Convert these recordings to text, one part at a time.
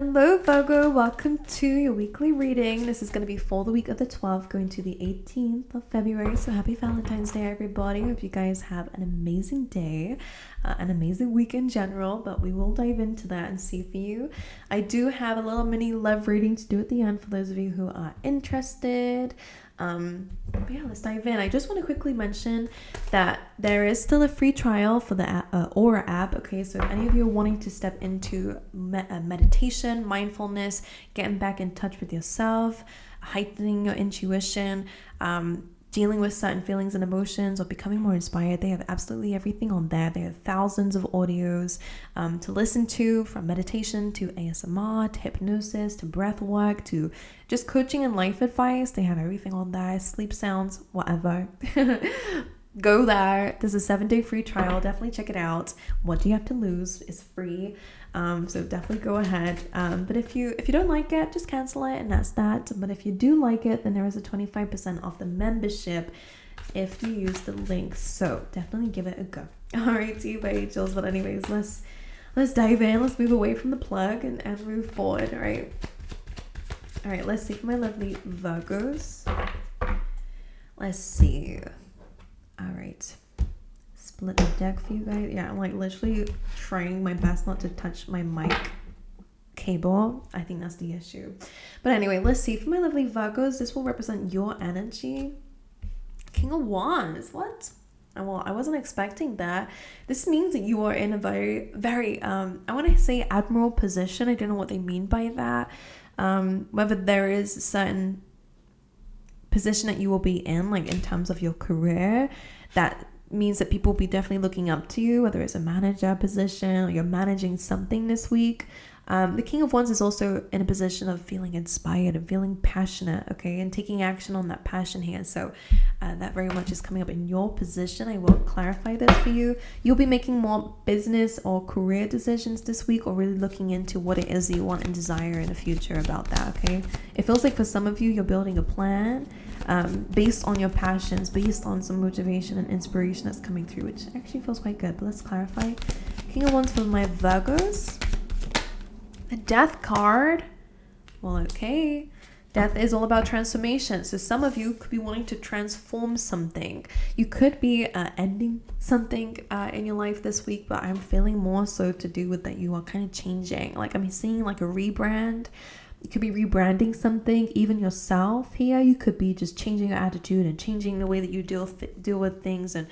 Hello Virgo, welcome to your weekly reading. This is going to be for the week of the 12th going to the 18th of February. So happy Valentine's Day everybody. Hope you guys have an amazing day, an amazing week in general, but we will dive into that and see for you. I do have a little mini love reading to do at the end for those of you who are interested. But yeah, let's dive in. I just want to quickly mention that there is still a free trial for the Aura app. Okay, so if any of you are wanting to step into meditation, mindfulness, getting back in touch with yourself, heightening your intuition, dealing with certain feelings and emotions, or becoming more inspired, they have absolutely everything on there. They have thousands of audios to listen to, from meditation to ASMR to hypnosis to breath work to just coaching and life advice. They have everything on there, sleep sounds, whatever. Go there. There's a 7-day free trial. Definitely check it out. What do you have to lose? It's free. So definitely go ahead. But if you don't like it, just cancel it, and that's that. But if you do like it, then there is a 25% off the membership if you use the links. So definitely give it a go. All right, see you, angels. But anyways, let's dive in. Let's move away from the plug and move forward. All right. Let's see for my lovely Virgos. Let's see. All right. Split the deck for you guys. Yeah, I'm like literally trying my best not to touch my mic cable. I think that's the issue. But anyway, let's see. For my lovely Virgos, this will represent your energy. King of Wands. What? Well, I wasn't expecting that. This means that you are in a very, very, I want to say admirable position. I don't know what they mean by that. Whether there is a certain position that you will be in, like in terms of your career, that means that people will be definitely looking up to you, whether it's a manager position or you're managing something this week. The King of Wands is also in a position of feeling inspired and feeling passionate, okay, and taking action on that passion here. So that very much is coming up in your position. I will clarify this for you. You'll be making more business or career decisions this week, or really looking into what it is that you want and desire in the future about that, okay? It feels like for some of you, you're building a plan based on your passions, based on some motivation and inspiration that's coming through, which actually feels quite good. But let's clarify. King of Wands for my Virgos. The Death card. Well, okay. Death is all about transformation. So some of you could be wanting to transform something. You could be ending something in your life this week, but I'm feeling more so to do with that you are kind of changing. Like I'm seeing like a rebrand. You could be rebranding something, even yourself here. You could be just changing your attitude and changing the way that you deal with things, and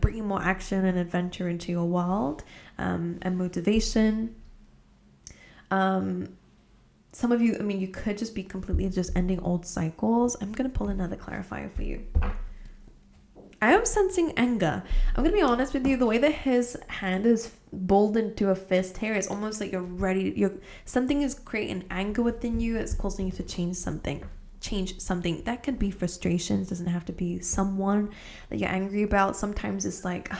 bringing more action and adventure into your world and motivation. Some of you, you could just be completely just ending old cycles. I'm going to pull another clarifier for you. I am sensing anger. I'm going to be honest with you. The way that his hand is balled into a fist here, it's almost like something is creating anger within you. It's causing you to change something. That could be frustration. It doesn't have to be someone that you're angry about. Sometimes it's like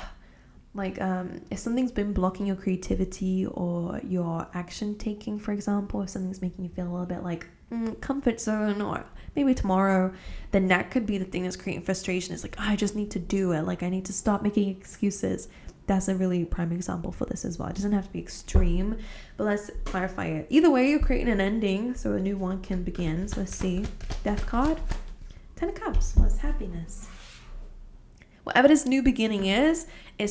if something's been blocking your creativity or your action taking, for example, if something's making you feel a little bit like comfort zone, or maybe tomorrow, then that could be the thing that's creating frustration. It's like, I just need to do it. Like I need to stop making excuses. That's a really prime example for this as well. It doesn't have to be extreme, but let's clarify it. Either way, you're creating an ending, so a new one can begin. So let's see. Death card. 10 of Cups. Well, it's happiness. Whatever this new beginning is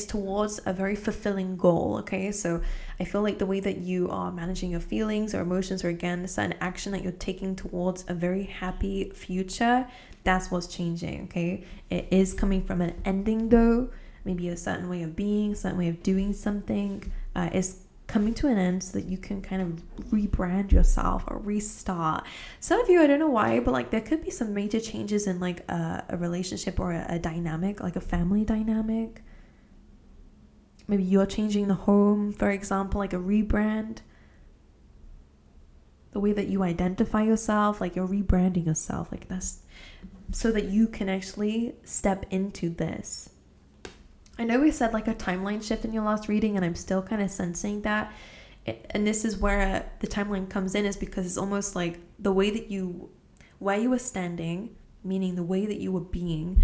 towards a very fulfilling goal, okay? So I feel like the way that you are managing your feelings or emotions, or again, a certain action that you're taking towards a very happy future, that's what's changing, okay? It is coming from an ending though. Maybe a certain way of being, a certain way of doing something is coming to an end so that you can kind of rebrand yourself or restart. Some of you, I don't know why, but like there could be some major changes in like a relationship or a dynamic, like a family dynamic. Maybe you're changing the home, for example, like a rebrand. The way that you identify yourself, like you're rebranding yourself, like that's so that you can actually step into this. I know we said like a timeline shift in your last reading, and I'm still kind of sensing that. And this is where the timeline comes in, is because it's almost like the way that where you were standing, meaning the way that you were being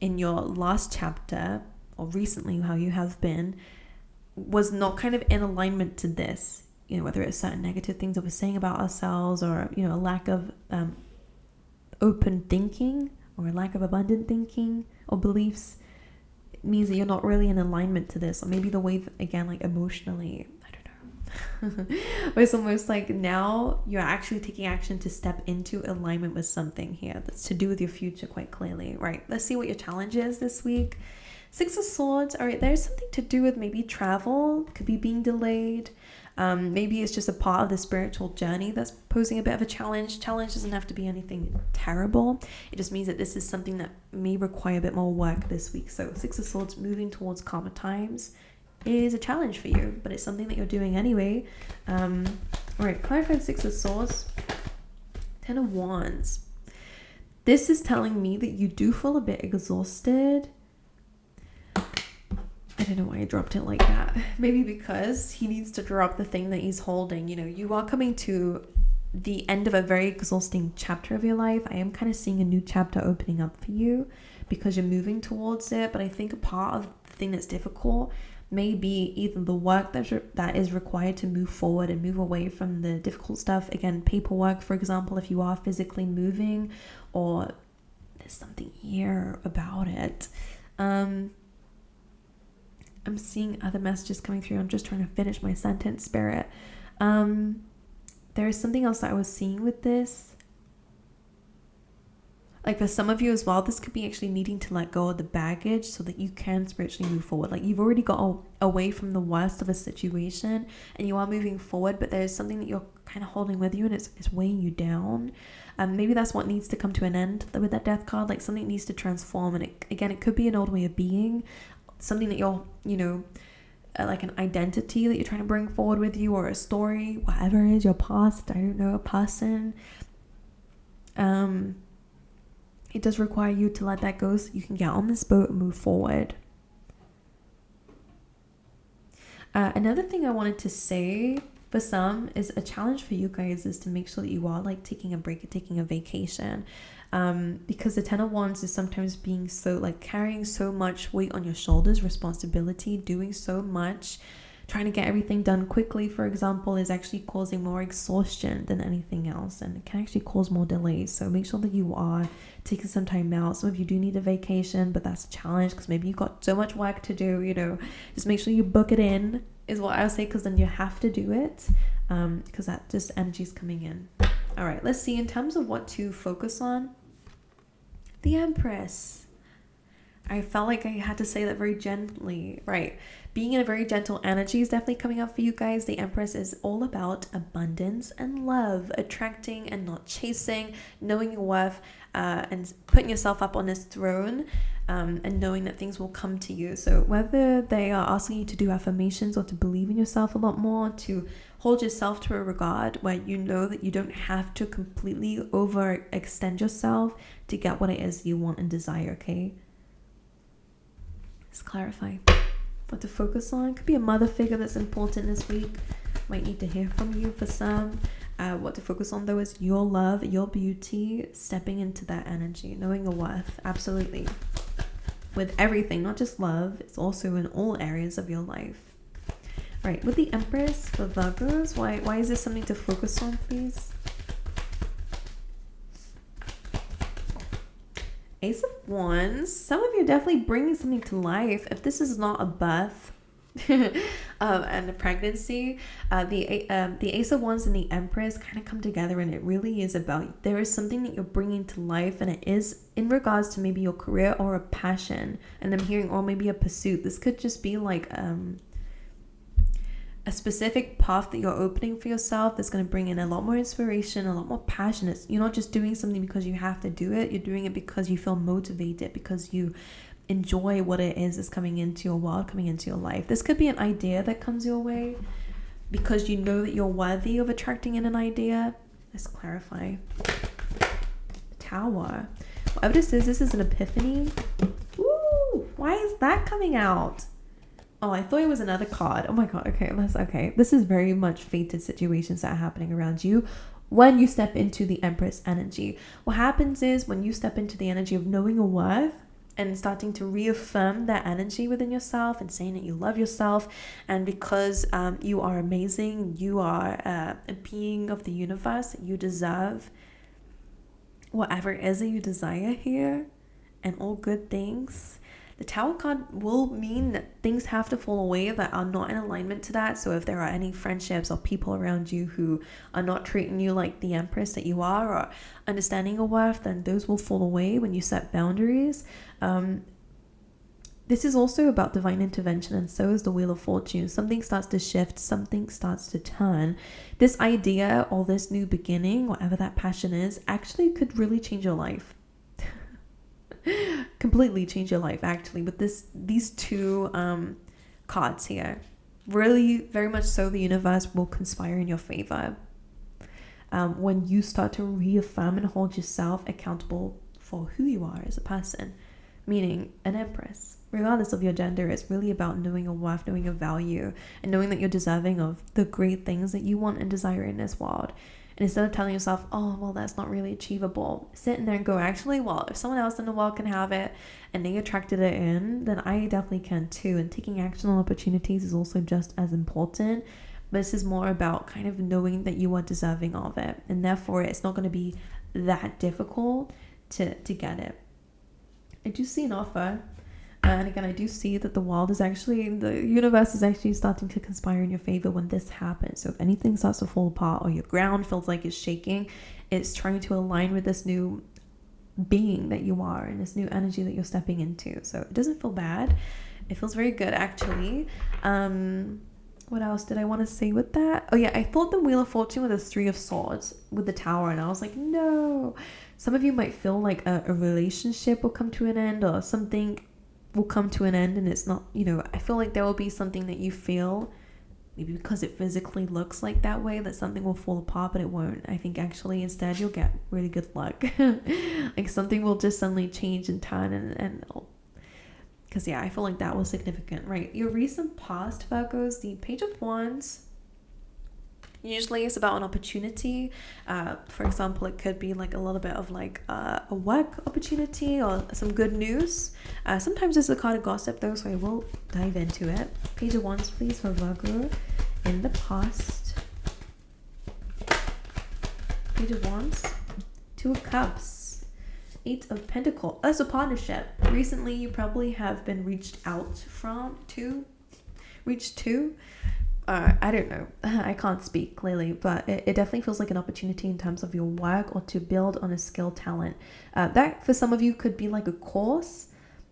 in your last chapter, or recently how you have been, was not kind of in alignment to this. you know, whether it's certain negative things that we're saying about ourselves, or, you know, a lack of open thinking, or a lack of abundant thinking or beliefs, it means that you're not really in alignment to this. Or maybe the way that, again, like emotionally, I don't know, but it's almost like now you're actually taking action to step into alignment with something here that's to do with your future quite clearly, right? Let's see what your challenge is this week. Six of Swords. All right, there's something to do with maybe travel, could be being delayed. Maybe it's just a part of the spiritual journey that's posing a bit of a challenge. Challenge doesn't have to be anything terrible. It just means that this is something that may require a bit more work this week. So Six of Swords, moving towards calmer times, is a challenge for you, but it's something that you're doing anyway. All right, clarified Six of Swords. Ten of Wands. This is telling me that you do feel a bit exhausted. I don't know why I dropped it like that. Maybe because he needs to drop the thing that he's holding. You know, you are coming to the end of a very exhausting chapter of your life. I am kind of seeing a new chapter opening up for you because you're moving towards it. But I think a part of the thing that's difficult may be either the work that is required to move forward and move away from the difficult stuff. Again, paperwork, for example, if you are physically moving, or there's something here about it. I'm seeing other messages coming through. I'm just trying to finish my sentence, Spirit. There is something else that I was seeing with this. Like for some of you as well, this could be actually needing to let go of the baggage so that you can spiritually move forward. Like you've already got away from the worst of a situation and you are moving forward, but there's something that you're kind of holding with you and it's weighing you down. Maybe that's what needs to come to an end with that Death card. Like something needs to transform. And it could be an old way of being, something that you're, you know, like an identity that you're trying to bring forward with you, or a story, whatever it is, your past, I don't know, a person. It does require you to let that go so you can get on this boat and move forward. Another thing I wanted to say for some is a challenge for you guys is to make sure that you are like taking a break, taking a vacation. Because the Ten of Wands is sometimes being so like carrying so much weight on your shoulders, responsibility, doing so much, trying to get everything done quickly, for example, is actually causing more exhaustion than anything else, and it can actually cause more delays. So make sure that you are taking some time out. Some of you do need a vacation, but that's a challenge because maybe you've got so much work to do, you know. Just make sure you book it in is what I would say, because then you have to do it, because that just energy is coming in. All right, let's see in terms of what to focus on. The Empress. I felt like I had to say that very gently, right? Being in a very gentle energy is definitely coming up for you guys. The Empress is all about abundance and love, attracting and not chasing, knowing your worth, and putting yourself up on this throne, and knowing that things will come to you. So whether they are asking you to do affirmations or to believe in yourself a lot more, to hold yourself to a regard where you know that you don't have to completely overextend yourself to get what it is you want and desire, okay? Let's clarify what to focus on. Could be a mother figure that's important this week. Might need to hear from you for some. What to focus on though is your love, your beauty, stepping into that energy, knowing your worth. Absolutely. With everything, not just love, it's also in all areas of your life. Right, with the Empress for Virgos, why is this something to focus on, please? Ace of Wands. Some of you are definitely bringing something to life. If this is not a birth and a pregnancy, the Ace of Wands and the Empress kind of come together, and it really is about, there is something that you're bringing to life, and it is in regards to maybe your career or a passion. And I'm hearing, or maybe a pursuit. This could just be like a specific path that you're opening for yourself that's going to bring in a lot more inspiration, a lot more passion. You're not just doing something because you have to do it. You're doing it because you feel motivated, because you enjoy what it is that's coming into your world, coming into your life. This could be an idea that comes your way because you know that you're worthy of attracting in an idea. Let's clarify. Tower. Whatever this is an epiphany. Woo! Why is that coming out? Oh, I thought it was another card. Oh my god, okay, that's okay. This is very much fated situations that are happening around you when you step into the Empress energy. What happens is when you step into the energy of knowing your worth, and starting to reaffirm that energy within yourself and saying that you love yourself. And because you are amazing, you are a being of the universe, you deserve whatever it is that you desire here and all good things. The Tower card will mean that things have to fall away that are not in alignment to that. So if there are any friendships or people around you who are not treating you like the Empress that you are, or understanding your worth, then those will fall away when you set boundaries. This is also about divine intervention, and so is the Wheel of Fortune. Something starts to shift, something starts to turn. This idea or this new beginning, whatever that passion is, actually could really change your life. Completely change your life, actually, with these two cards here. Really, very much so, the universe will conspire in your favor when you start to reaffirm and hold yourself accountable for who you are as a person. Meaning, an Empress, regardless of your gender, it's really about knowing your worth, knowing your value, and knowing that you're deserving of the great things that you want and desire in this world. And instead of telling yourself, oh, well, that's not really achievable, sit in there and go, actually, well, if someone else in the world can have it and they attracted it in, then I definitely can too. And taking action on opportunities is also just as important. But this is more about kind of knowing that you are deserving of it. And therefore, it's not going to be that difficult to get it. I do see an offer. And again, I do see that the universe is actually starting to conspire in your favor when this happens. So if anything starts to fall apart or your ground feels like it's shaking, it's trying to align with this new being that you are and this new energy that you're stepping into. So it doesn't feel bad. It feels very good, actually. What else did I want to say with that? Oh yeah, I thought the Wheel of Fortune with the Three of Swords with the Tower, and I was like, no. Some of you might feel like a relationship will come to an end, or something will come to an end, and it's not, I feel like there will be something that you feel, maybe because it physically looks like that way, that something will fall apart, but it won't. I think actually instead you'll get really good luck. Like something will just suddenly change and turn, and because I feel like that was significant, right? Your recent past, Virgos, the Page of Wands usually is about an opportunity. For example, it could be like a little bit of like a work opportunity or some good news. Sometimes it's a card of gossip though, so I will dive into it. Page of Wands, please, for Virgo in the past. Page of Wands, Two of Cups, Eight of Pentacles. That's a partnership. Recently, you probably have been reached to. I don't know. I can't speak clearly, but it definitely feels like an opportunity in terms of your work or to build on a skill talent. That for some of you could be like a course.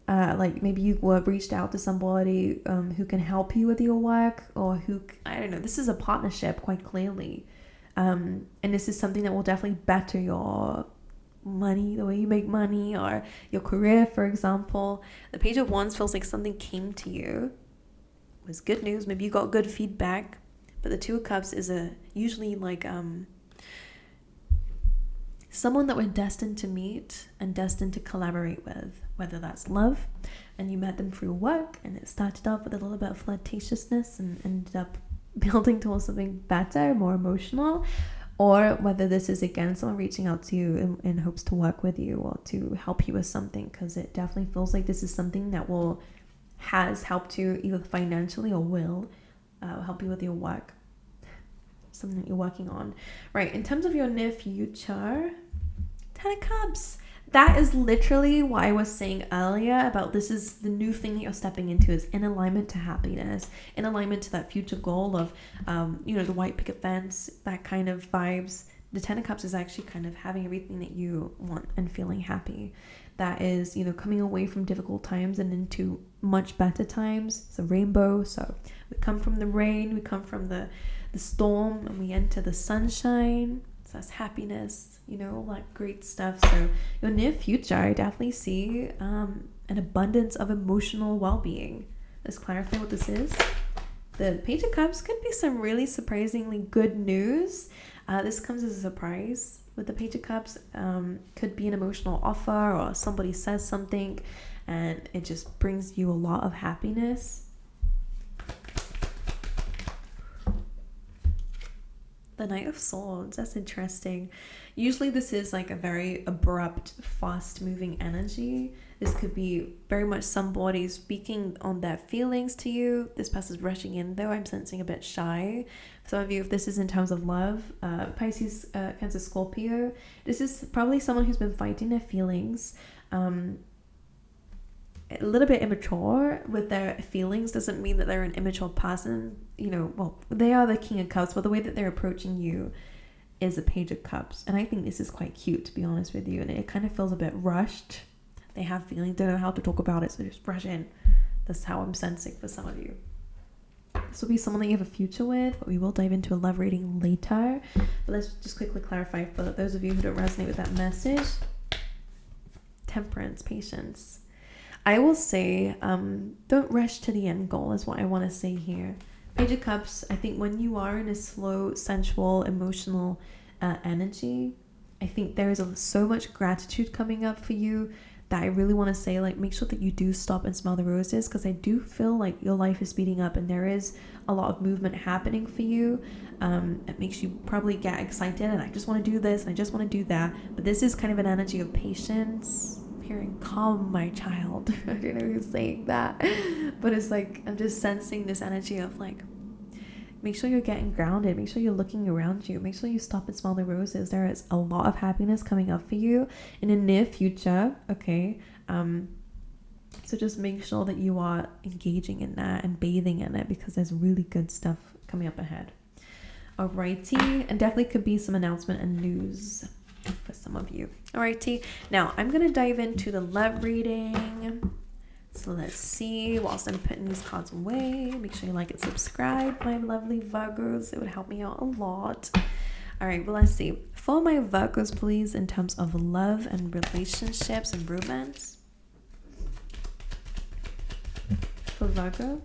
Like maybe you were reached out to somebody who can help you with your work, or I don't know. This is a partnership quite clearly. And this is something that will definitely better your money, the way you make money, or your career, for example. The Page of Wands feels like something came to you. It was good news. Maybe you got good feedback. But the Two of Cups is usually like someone that we're destined to meet and destined to collaborate with, whether that's love and you met them through work and it started off with a little bit of flirtatiousness and ended up building towards something better, more emotional, or whether this is again someone reaching out to you in hopes to work with you or to help you with something, because it definitely feels like this is something that has helped you either financially or will help you with your work, something that you're working on. Right, in terms of your near future, Ten of Cups. That is literally what I was saying earlier about this is the new thing that you're stepping into, is in alignment to happiness, in alignment to that future goal of, the white picket fence, that kind of vibes. The Ten of Cups is actually kind of having everything that you want and feeling happy. That is, coming away from difficult times and into much better times. It's a rainbow. So we come from the rain, we come from the storm, and we enter the sunshine. So that's happiness, all that great stuff. So your near future, I definitely see an abundance of emotional well-being. Let's clarify what this is. The Page of Cups could be some really surprisingly good news. This comes as a surprise. With the Page of Cups, could be an emotional offer, or somebody says something and it just brings you a lot of happiness. The Knight of Swords, that's interesting. Usually this is like a very abrupt, fast moving energy. This could be very much somebody speaking on their feelings to you. This person's rushing in though. I'm sensing a bit shy. For some of you, if this is in terms of love, Pisces, Cancer, Scorpio, this is probably someone who's been fighting their feelings. A little bit immature with their feelings doesn't mean that they're an immature person. Well, they are the King of Cups, but the way that they're approaching you is a Page of Cups. And I think this is quite cute, to be honest with you. And it kind of feels a bit rushed. They have feelings, don't know how to talk about it, so just rush in. That's how I'm sensing for some of you. This will be someone that you have a future with, but we will dive into a love reading later. But let's just quickly clarify for those of you who don't resonate with that message. Temperance, patience. I will say, don't rush to the end goal is what I want to say here. Page of Cups, I think when you are in a slow, sensual, emotional energy, I think there is so much gratitude coming up for you that I really want to say, like, make sure that you do stop and smell the roses, because I do feel like your life is speeding up and there is a lot of movement happening for you. It makes you probably get excited and I just want to do this and I just want to do that. But this is kind of an energy of patience. Hearing calm, my child. I don't know who's saying that, but it's like I'm just sensing this energy of like, make sure you're getting grounded, make sure you're looking around you, make sure you stop and smell the roses. There is a lot of happiness coming up for you in the near future. Okay, so just make sure that you are engaging in that and bathing in it, because there's really good stuff coming up ahead. Alrighty, and definitely could be some announcement and news for some of you. Alrighty, now I'm gonna dive into the love reading. So let's see, whilst I'm putting these cards away, make sure you like and subscribe, my lovely Virgos. It would help me out a lot. Alright, well, let's see. For my Virgos, please, in terms of love and relationships and romance. For Virgo,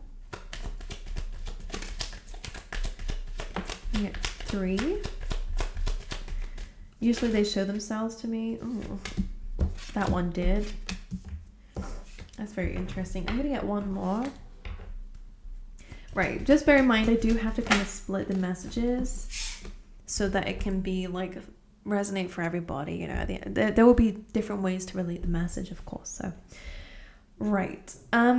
we get 3. Usually they show themselves to me. Ooh, that one did. That's very interesting. I'm going to get one more. Right. Just bear in mind, I do have to kind of split the messages so that it can be like resonate for everybody. There will be different ways to relate the message, of course. So, right.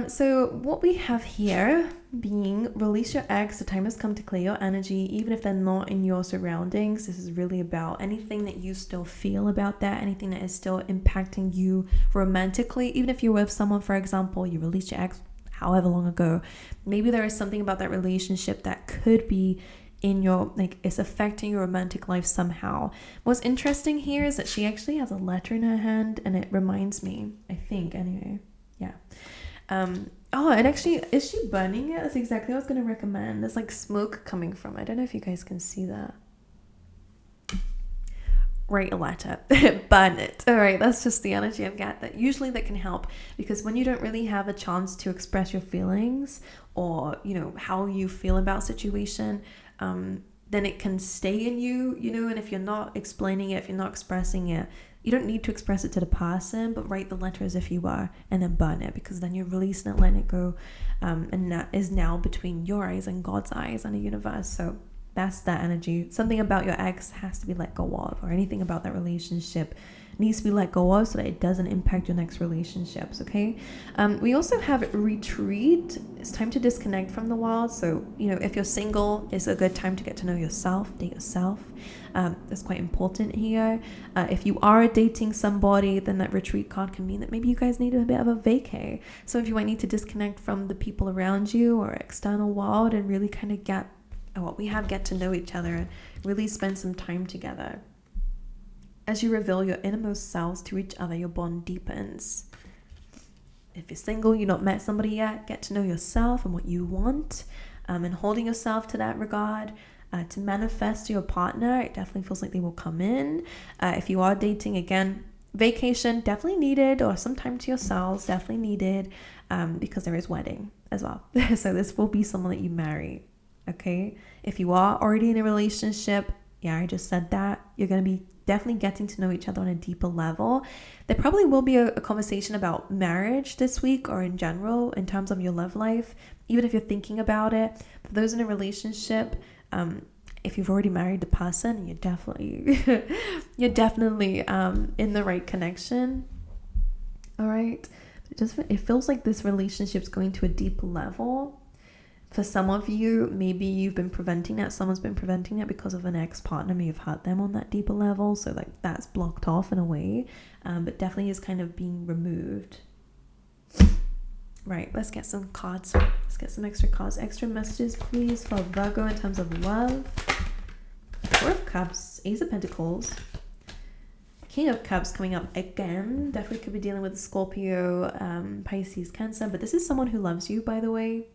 So what we have here being release your ex. The time has come to clear your energy, even if they're not in your surroundings. This is really about anything that you still feel about that, anything that is still impacting you romantically. Even if you're with someone, for example, you released your ex however long ago, maybe there is something about that relationship that could be in your, like, it's affecting your romantic life somehow. What's interesting here is that she actually has a letter in her hand, and it reminds me, I think anyway, yeah. Oh, and actually, is she burning it? That's exactly what I was going to recommend. There's like smoke coming from it. I don't know if you guys can see that. Write a letter. Burn it. All right, that's just the energy I've got. That usually that can help, because when you don't really have a chance to express your feelings or, how you feel about situation, then it can stay in you, and if you're not explaining it, if you're not expressing it, you don't need to express it to the person, but write the letter as if you were, and then burn it, because then you're releasing it, letting it go, and that is now between your eyes and God's eyes and the universe. So that's that energy. Something about your ex has to be let go of, or anything about that relationship needs to be let go of so that it doesn't impact your next relationships. Okay. We also have retreat. It's time to disconnect from the world. So, if you're single, it's a good time to get to know yourself, date yourself. That's quite important here. If you are dating somebody, then that retreat card can mean that maybe you guys need a bit of a vacay. So if you might need to disconnect from the people around you or external world and really kind of get to know each other and really spend some time together. As you reveal your innermost selves to each other, your bond deepens. If you're single, you've not met somebody yet, get to know yourself and what you want, and holding yourself to that regard. To manifest your partner, it definitely feels like they will come in. If you are dating, again, vacation definitely needed, or some time to yourselves definitely needed, because there is wedding as well. So this will be someone that you marry. Okay, if you are already in a relationship, yeah, I just said that, you're going to be definitely getting to know each other on a deeper level. There probably will be a conversation about marriage this week, or in general in terms of your love life, even if you're thinking about it. For those in a relationship, if you've already married the person, you're definitely in the right connection. All right. It feels like this relationship's going to a deep level. For some of you, maybe you've been preventing that. Someone's been preventing that because of an ex-partner may have hurt them on that deeper level. So like that's blocked off in a way, but definitely is kind of being removed. Right, let's get some cards. Let's get some extra cards. Extra messages, please, for Virgo in terms of love. Four of Cups, Ace of Pentacles. King of Cups coming up again. Definitely could be dealing with a Scorpio, Pisces, Cancer. But this is someone who loves you, by the way.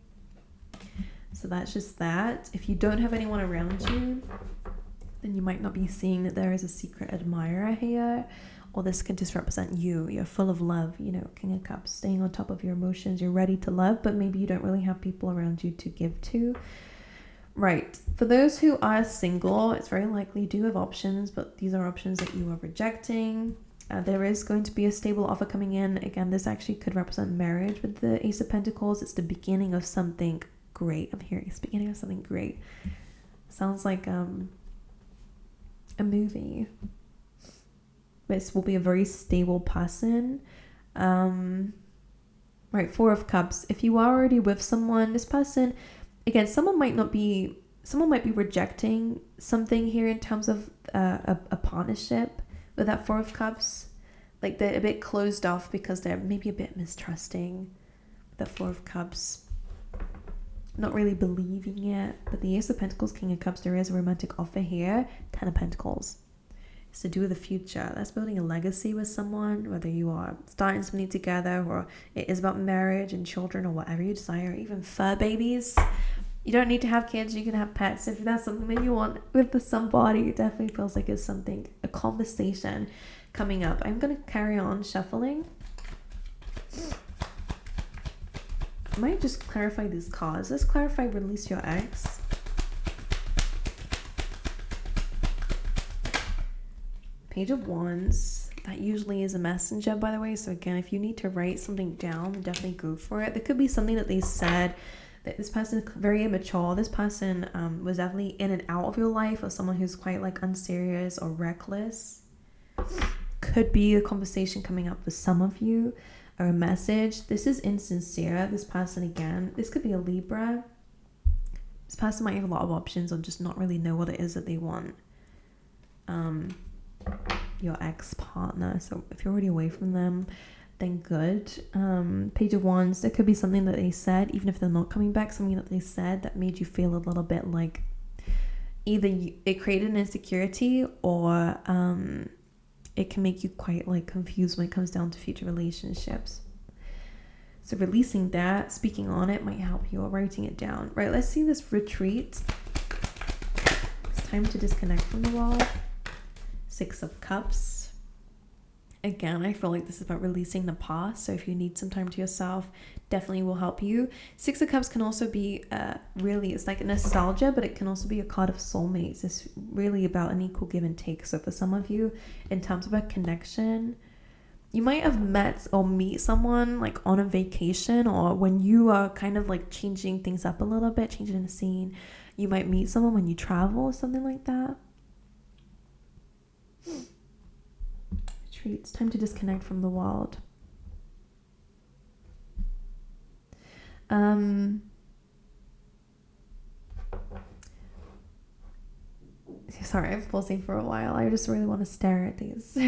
So that's just that. If you don't have anyone around you, then you might not be seeing that there is a secret admirer here. Or this could just represent you. You're full of love, you know, King of Cups, staying on top of your emotions. You're ready to love, but maybe you don't really have people around you to give to. Right. For those who are single, it's very likely you do have options, but these are options that you are rejecting. There is going to be a stable offer coming in. Again, this actually could represent marriage with the Ace of Pentacles. It's the beginning of something great. I'm hearing it's the beginning of something great. Sounds like a movie. This will be a very stable person. Right, Four of Cups. If you are already with someone, this person, again, someone might be rejecting something here in terms of a partnership with that Four of Cups. Like they're a bit closed off because they're maybe a bit mistrusting the Four of Cups. Not really believing it. But the Ace of Pentacles, King of Cups, there is a romantic offer here. Ten of Pentacles. It's to do with the future. That's building a legacy with someone, whether you are starting something together or it is about marriage and children or whatever you desire, even fur babies. You don't need to have kids, you can have pets. If that's something that you want with somebody, it definitely feels like it's something, a conversation coming up. I'm going to carry on shuffling. I might just clarify these cards. Let's clarify release your ex. Page of Wands. That usually is a messenger, by the way. So again, if you need to write something down, definitely go for it. There could be something that they said that this person is very immature. This person was definitely in and out of your life, or someone who's quite like unserious or reckless. Could be a conversation coming up for some of you, or a message. This is insincere. This person, again, this could be a Libra. This person might have a lot of options or just not really know what it is that they want. Your ex-partner. So if you're already away from them, then good. Page of Wands, there could be something that they said, even if they're not coming back, something that they said that made you feel a little bit like either it created an insecurity, or it can make you quite like confused when it comes down to future relationships. So releasing that, speaking on it might help you, or writing it down. Right, let's see this retreat. It's time to disconnect from the world. Six of Cups. Again, I feel like this is about releasing the past. So if you need some time to yourself, definitely will help you. Six of Cups can also be really, it's like a nostalgia, but it can also be a card of soulmates. It's really about an equal give and take. So for some of you, in terms of a connection, you might have met or meet someone like on a vacation, or when you are kind of like changing things up a little bit, changing the scene. You might meet someone when you travel or something like that. It's time to disconnect from the world. Sorry, I'm pausing for a while. I just really want to stare at these.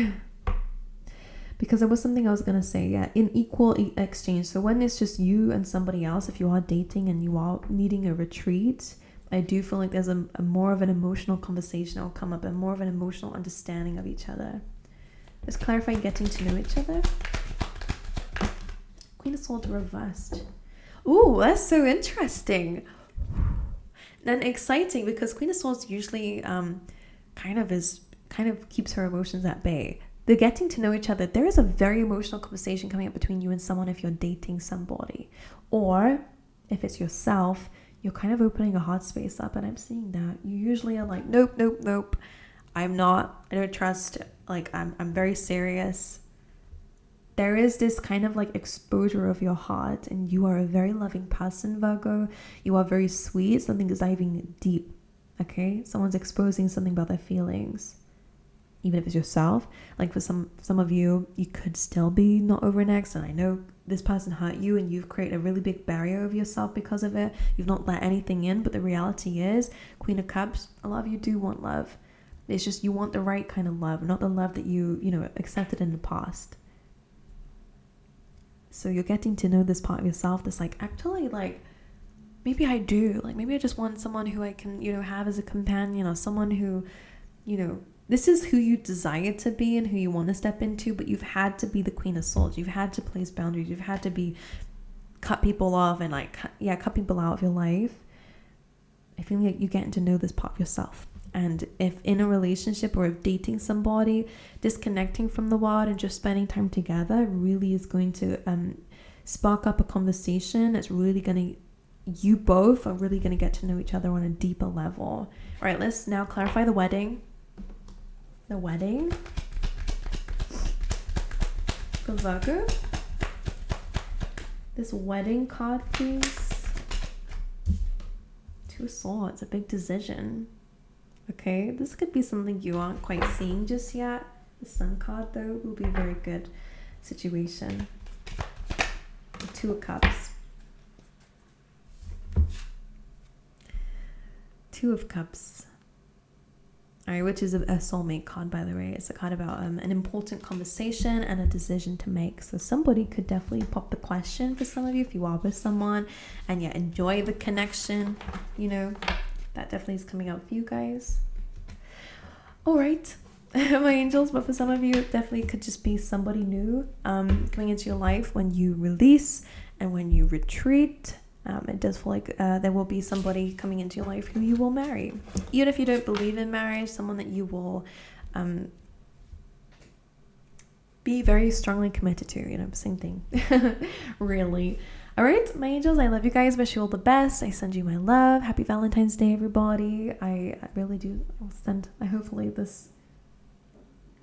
Because there was something I was going to say. Yeah, in equal exchange. So when it's just you and somebody else, if you are dating and you are needing a retreat, I do feel like there's a more of an emotional conversation that will come up, and more of an emotional understanding of each other. Let's clarify getting to know each other. Queen of Swords reversed. Ooh, that's so interesting. And exciting, because Queen of Swords usually kind of keeps her emotions at bay. The getting to know each other, there is a very emotional conversation coming up between you and someone if you're dating somebody. Or if it's yourself, you're kind of opening a heart space up, and I'm seeing that. You usually are like, nope. I don't trust, like I'm very serious. There is this kind of like exposure of your heart, and you are a very loving person, Virgo. You are very sweet. Something is diving deep. Okay, someone's exposing something about their feelings, even if it's yourself. Like for some of you, you could still be not over an ex, and I know this person hurt you and you've created a really big barrier over yourself because of it. You've not let anything in, but the reality is, Queen of Cups, a lot of you do want love. It's just you want the right kind of love, not the love that you accepted in the past. So you're getting to know this part of yourself that's like, actually, like, maybe I do. Like, maybe I just want someone who I can, have as a companion, or someone who, this is who you desire to be and who you want to step into, but you've had to be the Queen of Swords. You've had to place boundaries. You've had to cut people off and cut people out of your life. I feel like you're getting to know this part of yourself. And if in a relationship or if dating somebody, disconnecting from the world and just spending time together really is going to spark up a conversation. It's really going to, you both are really going to get to know each other on a deeper level. All right, let's now clarify the wedding. The wedding for Virgo. This wedding card, please. Two of Swords, a big decision. Okay, this could be something you aren't quite seeing just yet. The Sun card, though, will be a very good situation. The Two of Cups. Two of Cups. All right, which is a soulmate card, by the way. It's a card about an important conversation and a decision to make. So somebody could definitely pop the question for some of you if you are with someone and enjoy the connection. That definitely is coming out for you guys. All right, my angels. But for some of you, it definitely could just be somebody new coming into your life when you release and when you retreat. It does feel like there will be somebody coming into your life who you will marry. Even if you don't believe in marriage, someone that you will be very strongly committed to, same thing. Really. All right, my angels, I love you guys. Wish you all the best. I send you my love. Happy Valentine's Day, everybody. I really do. I'll send, hopefully this,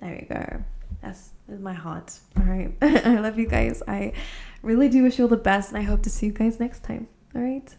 there you go. That's my heart. All right. I love you guys. I really do wish you all the best, and I hope to see you guys next time. All right.